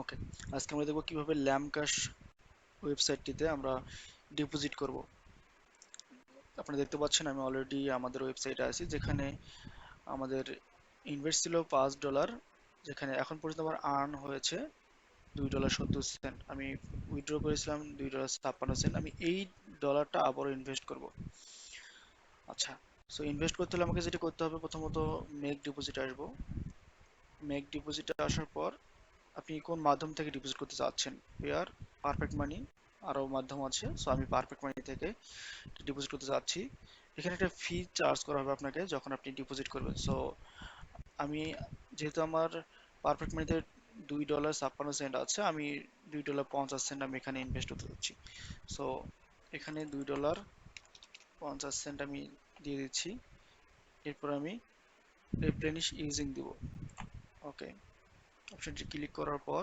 ওকে, আজকে আমরা দেখব কিভাবে ল্যামকাশ ওয়েবসাইটটিতে আমরা ডিপোজিট করব। আপনারা দেখতে পাচ্ছেন আমি অলরেডি আমাদের ওয়েবসাইটে আছি, যেখানে আমাদের ইনভেস্ট ছিল $5, যেখানে এখন পর্যন্ত আমার আর্ন হয়েছে $2.70। আমি উইথড্র করেছিলাম $2.56। আমি এই ডলারটা আবারও ইনভেস্ট করব। আচ্ছা, সো ইনভেস্ট করতে হলে আমাকে যেটা করতে হবে, প্রথমত মেক ডিপোজিট আসবো। মেক ডিপোজিটে আসার পর আপনি কোন মাধ্যম থেকে ডিপোজিট করতে চাচ্ছেন, পেয়ার, পারফেক্ট মানি, আরও মাধ্যম আছে। সো আমি পারফেক্ট মানি থেকে ডিপোজিট করতে চাচ্ছি। এখানে একটা ফি চার্জ করা হবে আপনাকে যখন আপনি ডিপোজিট করবেন। সো আমি, যেহেতু আমার পারফেক্ট মানিতে $2.56 আছে, আমি $2.50 আমি এখানে ইনভেস্ট করতে চাচ্ছি। সো এখানে $2.50 আমি দিয়ে দিচ্ছি। এরপর আমি রিপ্লেনিশ ইউজিং দিব। ওকে, অপশনটি ক্লিক করার পর